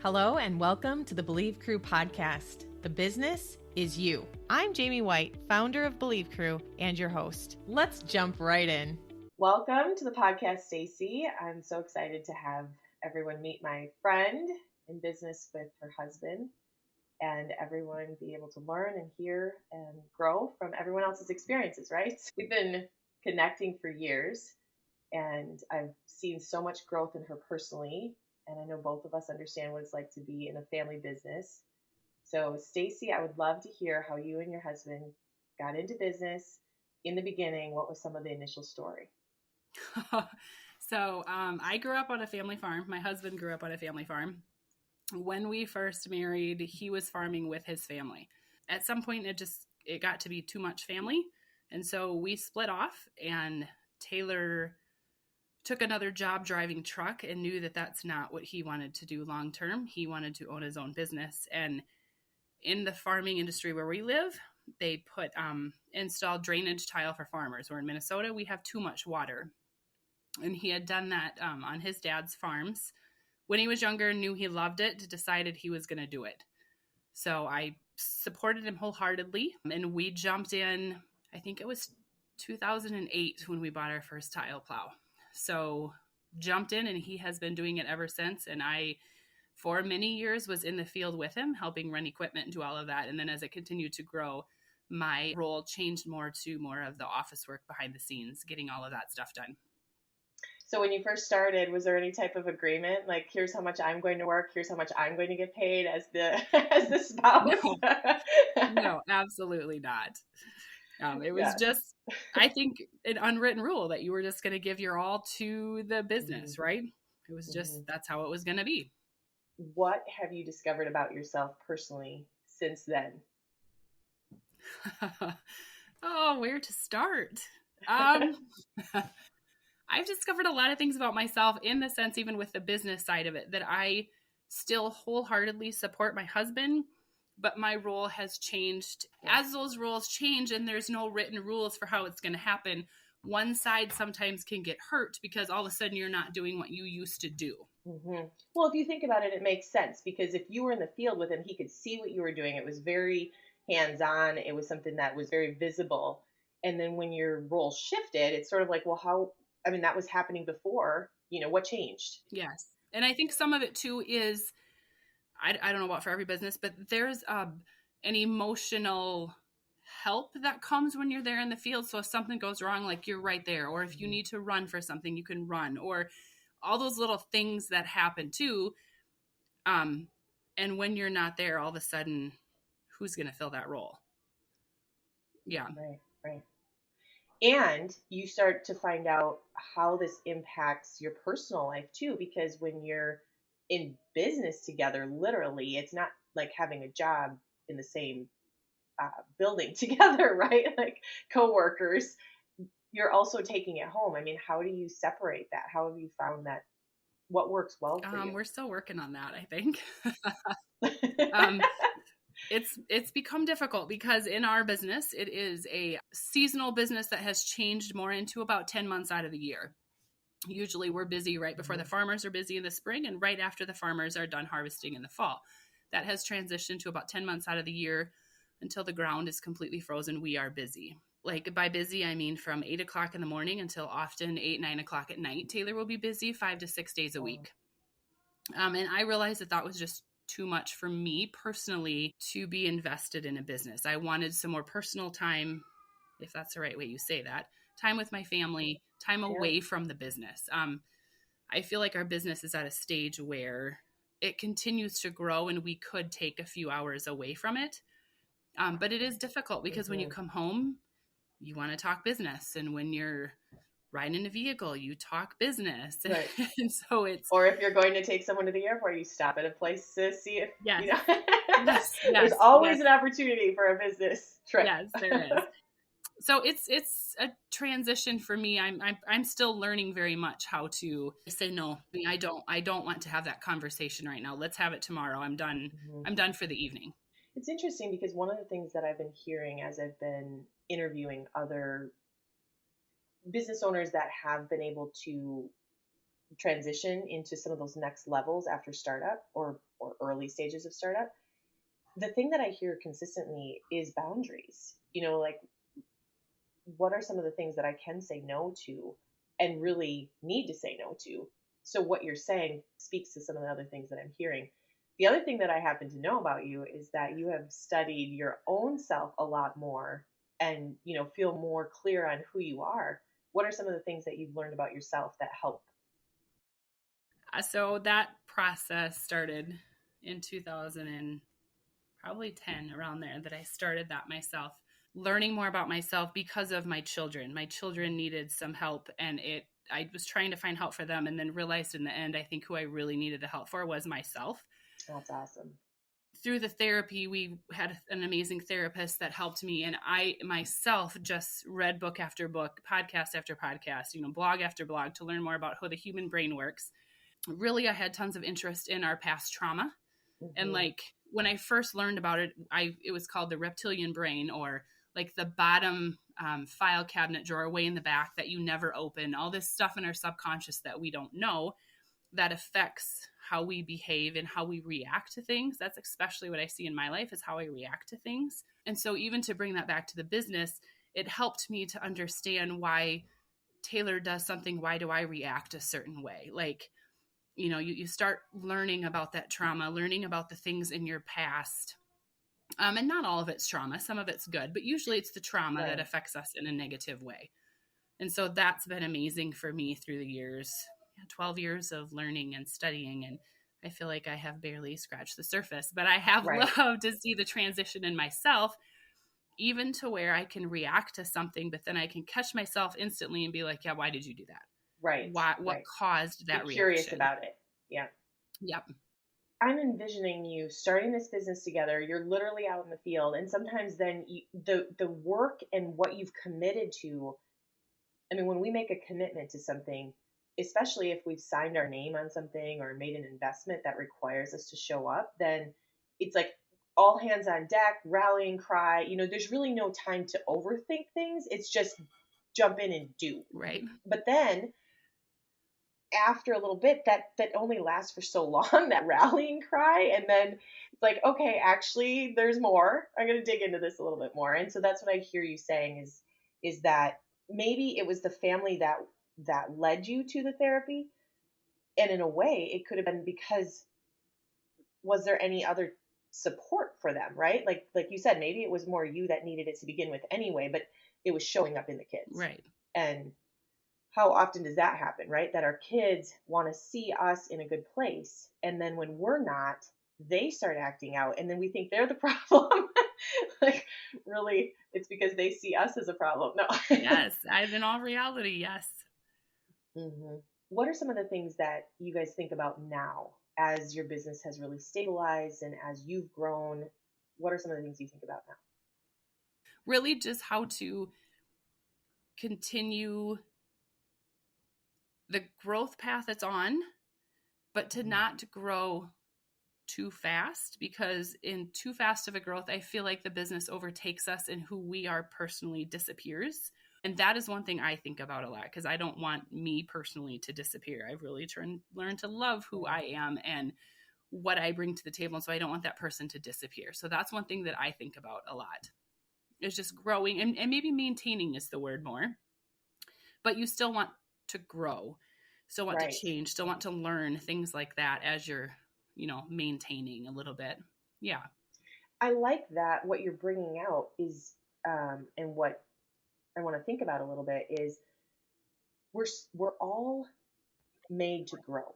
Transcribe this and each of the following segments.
Hello and welcome to the Believe Crew podcast. The business is you. I'm Jamie White, founder of Believe Crew and your host. Let's jump right in. Welcome to the podcast, Stacie. I'm so excited to have everyone meet my friend in business with her husband and everyone be able to learn and hear and grow from everyone else's experiences, right? We've been connecting for years and I've seen so much growth in her personally. And I know both of us understand what it's like to be in a family business. So Stacie, I would love to hear how you and your husband got into business in the beginning. What was some of the initial story? So I grew up on a family farm. My husband grew up on a family farm. When we first married, he was farming with his family. At some point, it got to be too much family. And so we split off, and Taylor took another job driving truck and knew that that's not what he wanted to do long term. He wanted to own his own business. And in the farming industry where we live, they installed drainage tile for farmers. We're in Minnesota. We have too much water. And he had done that on his dad's farms. When he was younger, knew he loved it, decided he was going to do it. So I supported him wholeheartedly. And we jumped in, I think it was 2008 when we bought our first tile plow. So jumped in, and he has been doing it ever since. And I, for many years, was in the field with him, helping run equipment and do all of that. And then as it continued to grow, my role changed more of the office work behind the scenes, getting all of that stuff done. So when you first started, was there any type of agreement? Like, here's how much I'm going to work, here's how much I'm going to get paid as the spouse? No, absolutely not. It was just, I think, an unwritten rule that you were just going to give your all to the business, right? It was just, that's how it was going to be. What have you discovered about yourself personally since then? Oh, where to start? I've discovered a lot of things about myself in the sense, even with the business side of it, that I still wholeheartedly support my husband, but my role has changed. As those roles change and there's no written rules for how it's going to happen, one side sometimes can get hurt because all of a sudden you're not doing what you used to do. Mm-hmm. Well, if you think about it, it makes sense because if you were in the field with him, he could see what you were doing. It was very hands-on. It was something that was very visible. And then when your role shifted, it's sort of like, well, that was happening before, what changed? Yes. And I think some of it too is, I don't know about for every business, but there's an emotional help that comes when you're there in the field. So if something goes wrong, like you're right there, or if you need to run for something, you can run, or all those little things that happen too. And when you're not there, all of a sudden, who's going to fill that role? Yeah. Right. And you start to find out how this impacts your personal life too, because when you're in business together, literally, it's not like having a job in the same building together, right? Like coworkers, you're also taking it home. How do you separate that? How have you found that? What works well for you? We're still working on that, I think. It's become difficult because in our business, it is a seasonal business that has changed more into about 10 months out of the year. Usually we're busy right before the farmers are busy in the spring and right after the farmers are done harvesting in the fall. That has transitioned to about 10 months out of the year until the ground is completely frozen. We are busy. Like by busy, I mean from 8 o'clock in the morning until often 8, 9 o'clock at night. Taylor will be busy 5 to 6 days a week. And I realized that was just too much for me personally to be invested in a business. I wanted some more personal time, if that's the right way you say that, time with my family, time away from the business. I feel like our business is at a stage where it continues to grow and we could take a few hours away from it. But it is difficult because when you come home, you want to talk business. And when you're riding in a vehicle, you talk business. Right. And so or if you're going to take someone to the airport, you stop at a place to see if, Yes. There's always an opportunity for a business trip. Yes, there is. So it's a transition for me. I'm still learning very much how to say no. I don't want to have that conversation right now. Let's have it tomorrow. I'm done. Mm-hmm. I'm done for the evening. It's interesting because one of the things that I've been hearing as I've been interviewing other business owners that have been able to transition into some of those next levels after startup or early stages of startup, the thing that I hear consistently is boundaries. Like, what are some of the things that I can say no to and really need to say no to? So what you're saying speaks to some of the other things that I'm hearing. The other thing that I happen to know about you is that you have studied your own self a lot more and, feel more clear on who you are. What are some of the things that you've learned about yourself that help? So that process started in 2000 and probably 10, around there, that I started that myself, learning more about myself because of my children. My children needed some help, and I was trying to find help for them, and then realized in the end, I think who I really needed the help for was myself. That's awesome. Through the therapy, we had an amazing therapist that helped me. And I myself just read book after book, podcast after podcast, blog after blog to learn more about how the human brain works. Really, I had tons of interest in our past trauma. Mm-hmm. And like when I first learned about it, it was called the reptilian brain, or like the bottom file cabinet drawer way in the back that you never open, all this stuff in our subconscious that we don't know that affects how we behave and how we react to things. That's especially what I see in my life, is how I react to things. And so even to bring that back to the business, it helped me to understand why Taylor does something. Why do I react a certain way? Like, you start learning about that trauma, learning about the things in your past. And not all of it's trauma. Some of it's good, but usually it's the trauma that affects us in a negative way. And so that's been amazing for me through the years. 12 years of learning and studying, and I feel like I have barely scratched the surface, but I have loved to see the transition in myself, even to where I can react to something, but then I can catch myself instantly and be like, yeah, why did you do that? Right. What caused that reaction? Curious about it. Yeah. Yep. I'm envisioning you starting this business together. You're literally out in the field, and sometimes then the work and what you've committed to. I mean, when we make a commitment to something, especially if we've signed our name on something or made an investment that requires us to show up, then it's like all hands on deck, rallying cry. There's really no time to overthink things. It's just jump in and do. Right. But then after a little bit, that only lasts for so long, that rallying cry. And then it's like, okay, actually there's more. I'm going to dig into this a little bit more. And so that's what I hear you saying is that maybe it was the family that led you to the therapy. And in a way, it could have been because, was there any other support for them, right? Like you said, maybe it was more you that needed it to begin with anyway, but it was showing up in the kids. Right. And how often does that happen, right? That our kids want to see us in a good place. And then when we're not, they start acting out. And then we think they're the problem. Like, really, it's because they see us as a problem. No. Yes. In all reality, yes. Mm-hmm. What are some of the things that you guys think about now as your business has really stabilized and as you've grown? What are some of the things you think about now? Really just how to continue the growth path it's on, but to not grow too fast, because in too fast of a growth, I feel like the business overtakes us and who we are personally disappears. And that is one thing I think about a lot, because I don't want me personally to disappear. I've really learned to love who I am and what I bring to the table. And so I don't want that person to disappear. So that's one thing that I think about a lot, is just growing, and maybe maintaining is the word more, but you still want to grow, still want to change, still want to learn things like that as you're, maintaining a little bit. Yeah. I like that. What you're bringing out is, and what I want to think about a little bit is we're all made to grow.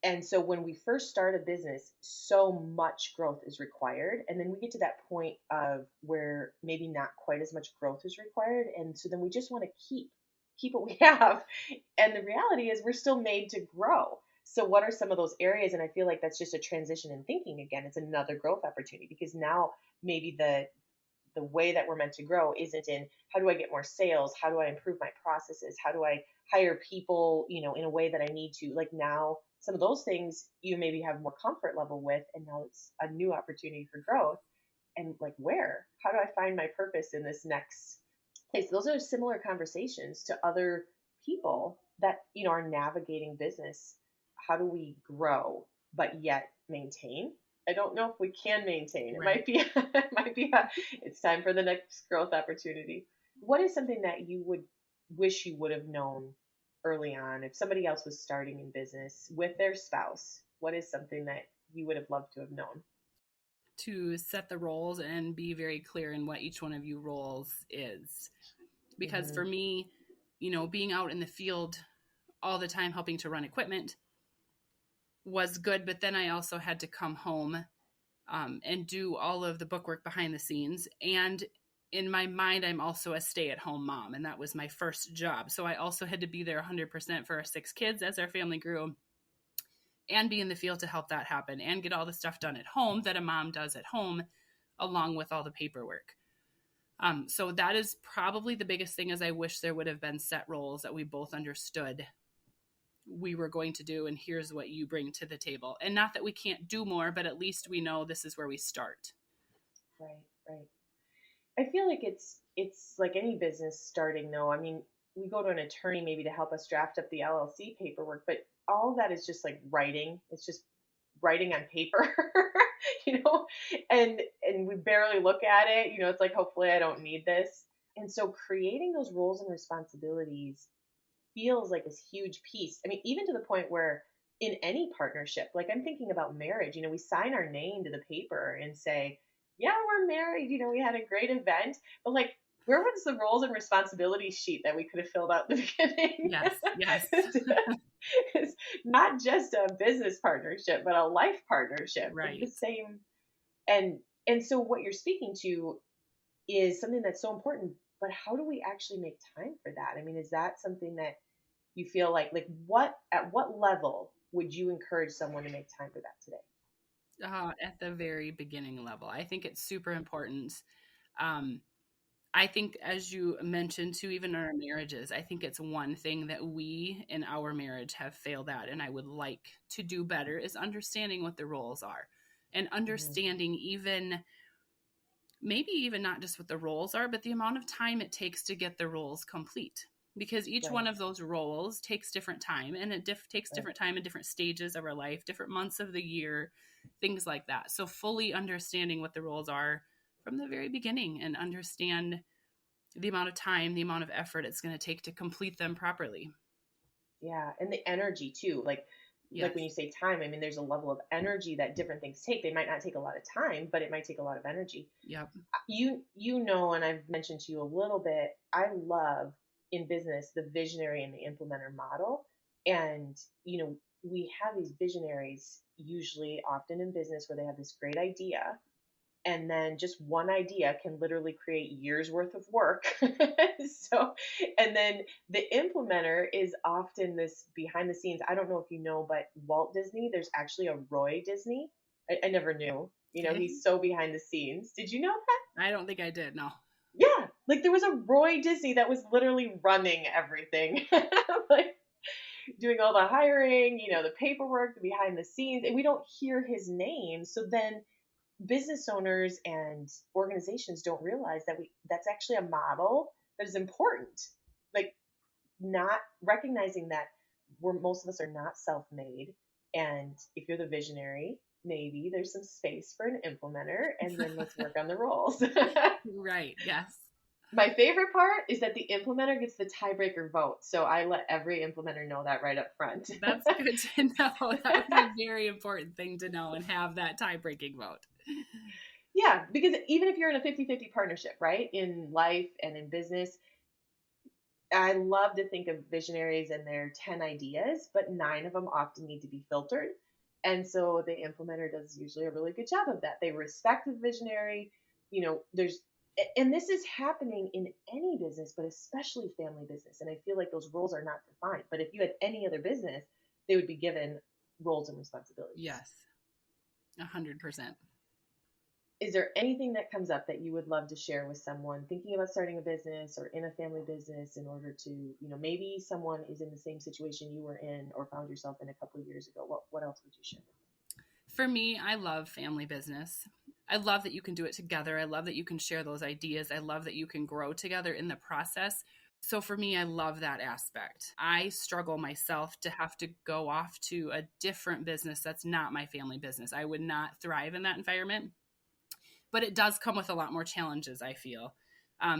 And so when we first start a business, so much growth is required. And then we get to that point of where maybe not quite as much growth is required. And so then we just want to keep what we have. And the reality is we're still made to grow. So what are some of those areas? And I feel like that's just a transition in thinking again. It's another growth opportunity, because now maybe the way that we're meant to grow isn't in how do I get more sales? How do I improve my processes? How do I hire people, in a way that I need to? Like, now some of those things you maybe have more comfort level with, and now it's a new opportunity for growth. And like, how do I find my purpose in this next place? Those are similar conversations to other people that, are navigating business. How do we grow, but yet maintain? I don't know if we can maintain. It Right. might be, it's time for the next growth opportunity. What is something that you would wish you would have known early on if somebody else was starting in business with their spouse? What is something that you would have loved to have known? To set the roles and be very clear in what each one of you roles is. Because for Mm-hmm. me, being out in the field all the time helping to run equipment was good, but then I also had to come home and do all of the bookwork behind the scenes. And in my mind, I'm also a stay-at-home mom, and that was my first job. So I also had to be there 100% for our 6 kids as our family grew, and be in the field to help that happen and get all the stuff done at home that a mom does at home, along with all the paperwork. So that is probably the biggest thing, is I wish there would have been set roles that we both understood we were going to do, and here's what you bring to the table. And not that we can't do more, but at least we know this is where we start. Right, right. I feel like it's like any business starting though. I mean, we go to an attorney maybe to help us draft up the LLC paperwork, but all of that is just like writing. It's just writing on paper, you know, and we barely look at it. You know, it's like hopefully I don't need this. And so creating those roles and responsibilities feels like this huge piece. I mean, even to the point where in any partnership, like I'm thinking about marriage, you know, we sign our name to the paper and say, yeah, we're married, you know, we had a great event, but like, where was the roles and responsibilities sheet that we could have filled out in the beginning? Yes, yes. It's not just a business partnership, but a life partnership. Right. It's the same. And so what you're speaking to is something that's so important, but how do we actually make time for that? I mean, is that something that you feel like at what level would you encourage someone to make time for that today? At the very beginning level, I think it's super important. I think, as you mentioned too, even in our marriages, I think it's one thing that we in our marriage have failed at, and I would like to do better, is understanding what the roles are, and understanding even maybe even not just what the roles are, but the amount of time it takes to get the roles complete. Because each one of those roles takes different time, and it takes different time in different stages of our life, different months of the year, things like that. So fully understanding what the roles are from the very beginning, and understand the amount of time, the amount of effort it's going to take to complete them properly. Yeah, and the energy too. Like when you say time, I mean, there's a level of energy that different things take. They might not take a lot of time, but it might take a lot of energy. Yep. You know, and I've mentioned to you a little bit, I love in business the visionary and the implementer model. And, you know, we have these visionaries usually often in business where they have this great idea, and then just one idea can literally create years worth of work. So, and then the implementer is often this behind the scenes. I don't know if you know, but Walt Disney, there's actually a Roy Disney. I never knew. You know, he's so behind the scenes. Did you know that? I don't think I did. No. Yeah, like there was a Roy Disney that was literally running everything, like doing all the hiring, you know, the paperwork, the behind the scenes, and we don't hear his name. So then business owners and organizations don't realize that that's actually a model that is important. Like not recognizing that most of us are not self-made, and if you're the visionary, maybe there's some space for an implementer, and then let's work on the roles. Right. Yes. My favorite part is that the implementer gets the tiebreaker vote. So I let every implementer know that right up front. That's good to know. That's a very important thing to know, and have that tie-breaking vote. Yeah, because even if you're in a 50-50 partnership, right, in life and in business, I love to think of visionaries and their 10 ideas, but 9 of them often need to be filtered. And so the implementer does usually a really good job of that. They respect the visionary. You know, and this is happening in any business, but especially family business. And I feel like those roles are not defined. But if you had any other business, they would be given roles and responsibilities. Yes, 100%. Is there anything that comes up that you would love to share with someone thinking about starting a business or in a family business, in order to, you know, maybe someone is in the same situation you were in or found yourself in a couple of years ago? What else would you share? For me, I love family business. I love that you can do it together. I love that you can share those ideas. I love that you can grow together in the process. So for me, I love that aspect. I struggle myself to have to go off to a different business that's not my family business. I would not thrive in that environment. But it does come with a lot more challenges, I feel,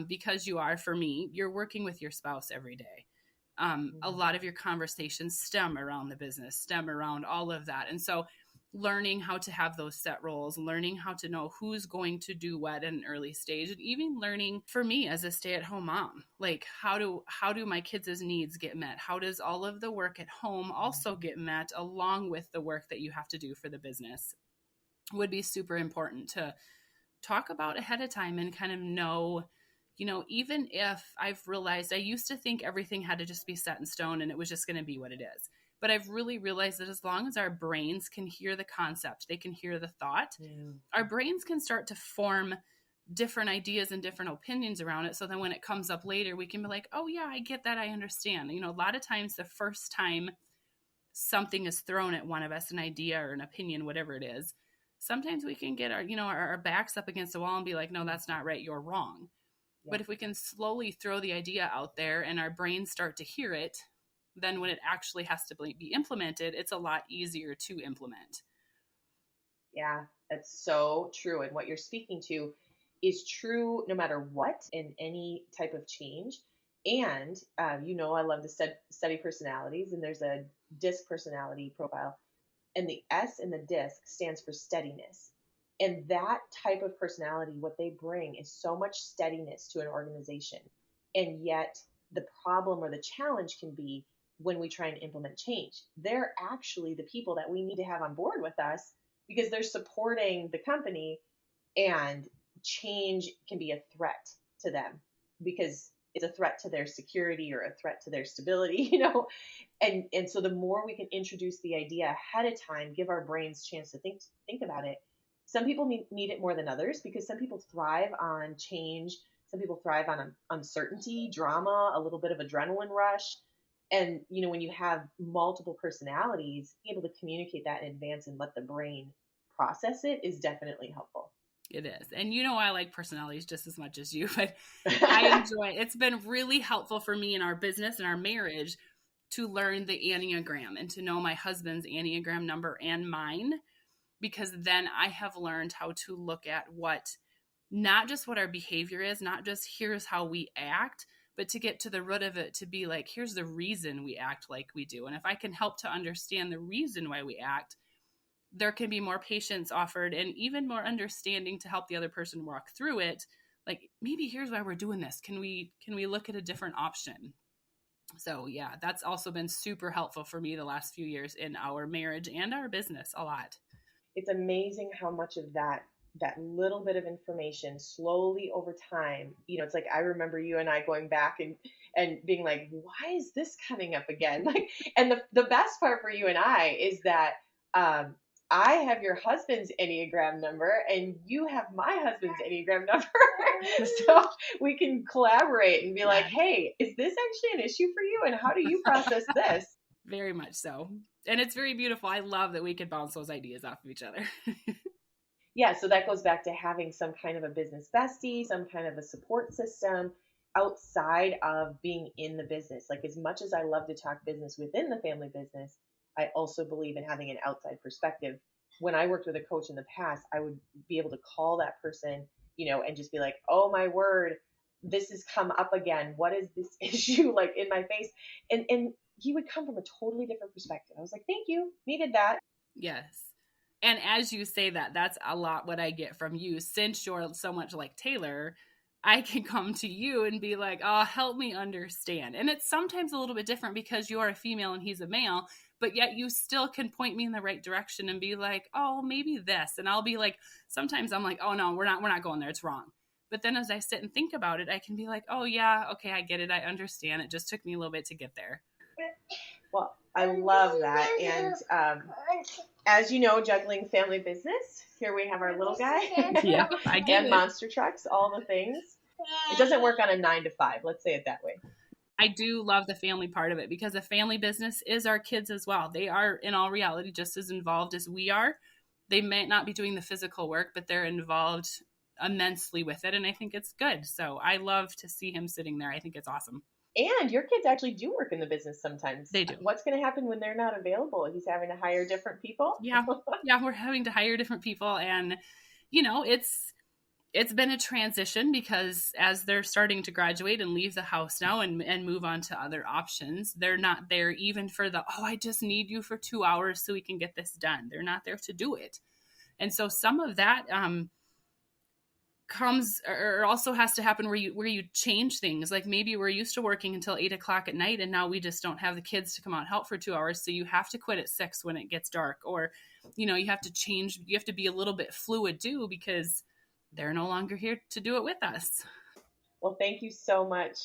because for me, you're working with your spouse every day. A lot of your conversations stem around the business, stem around all of that. And so learning how to have those set roles, learning how to know who's going to do what at an early stage, and even learning for me as a stay-at-home mom, like how do my kids' needs get met? How does all of the work at home also get met along with the work that you have to do for the business? Would be super important to talk about ahead of time and kind of know, even if I've realized I used to think everything had to just be set in stone and it was just going to be what it is. But I've really realized that as long as our brains can hear the concept, they can hear the thought, our brains can start to form different ideas and different opinions around it. So then when it comes up later, we can be like, oh yeah, I get that. I understand. A lot of times the first time something is thrown at one of us, an idea or an opinion, whatever it is, sometimes we can get our backs up against the wall and be like, no, that's not right. You're wrong. Yeah. But if we can slowly throw the idea out there and our brains start to hear it, then when it actually has to be implemented, it's a lot easier to implement. Yeah, that's so true. And what you're speaking to is true no matter what in any type of change. And, I love to study personalities, and there's a DISC personality profile. And the S in the DISC stands for steadiness. And that type of personality, what they bring is so much steadiness to an organization. And yet the problem or the challenge can be when we try and implement change. They're actually the people that we need to have on board with us because they're supporting the company, and change can be a threat to them because it's a threat to their security or a threat to their stability, And so the more we can introduce the idea ahead of time, give our brains a chance to think about it. Some people need it more than others because some people thrive on change. Some people thrive on uncertainty, drama, a little bit of adrenaline rush. And, when you have multiple personalities, being able to communicate that in advance and let the brain process it is definitely helpful. It is. And I like personalities just as much as you, but I enjoy it. It's been really helpful for me in our business and our marriage to learn the Enneagram and to know my husband's Enneagram number and mine, because then I have learned how to look at not just what our behavior is, not just here's how we act, but to get to the root of it, to be like, here's the reason we act like we do. And if I can help to understand the reason why we act, there can be more patience offered and even more understanding to help the other person walk through it. Like, maybe here's why we're doing this. Can we look at a different option? So yeah, that's also been super helpful for me the last few years in our marriage and our business a lot. It's amazing how much of that little bit of information slowly over time, it's like, I remember you and I going back and being like, why is this coming up again? Like, and the best part for you and I is that, I have your husband's Enneagram number and you have my husband's Enneagram number. So we can collaborate and be like, hey, is this actually an issue for you? And how do you process this? Very much so. And it's very beautiful. I love that we could bounce those ideas off of each other. Yeah. So that goes back to having some kind of a business bestie, some kind of a support system outside of being in the business. Like, as much as I love to talk business within the family business, I also believe in having an outside perspective. When I worked with a coach in the past, I would be able to call that person, and just be like, oh my word, this has come up again. What is this issue, like, in my face? And he would come from a totally different perspective. I was like, thank you. Needed that. Yes. And as you say that, that's a lot what I get from you. Since you're so much like Taylor, I can come to you and be like, oh, help me understand. And it's sometimes a little bit different because you're a female and he's a male, but yet you still can point me in the right direction and be like, oh, maybe this. And I'll be like, sometimes I'm like, oh no, we're not going there. It's wrong. But then as I sit and think about it, I can be like, oh yeah, okay, I get it. I understand. It just took me a little bit to get there. Well, I love that. And as you know, juggling family business, here we have our little guy. Yeah, I get and it. Monster trucks, all the things. It doesn't work on a 9 to 5. Let's say it that way. I do love the family part of it because a family business is our kids as well. They are, in all reality, just as involved as we are. They may not be doing the physical work, but they're involved immensely with it. And I think it's good. So I love to see him sitting there. I think it's awesome. And your kids actually do work in the business sometimes. They do. What's going to happen when they're not available? He's having to hire different people? Yeah. Yeah, we're having to hire different people. And, you know, it's been a transition because as they're starting to graduate and leave the house now and move on to other options, they're not there even for I just need you for 2 hours so we can get this done. They're not there to do it. And so some of that comes or also has to happen where you change things. Like maybe we're used to working until 8 o'clock at night, and now we just don't have the kids to come out and help for 2 hours. So you have to quit at 6 when it gets dark, or, you know, you have to change. You have to be a little bit fluid too, because they're no longer here to do it with us. Well, thank you so much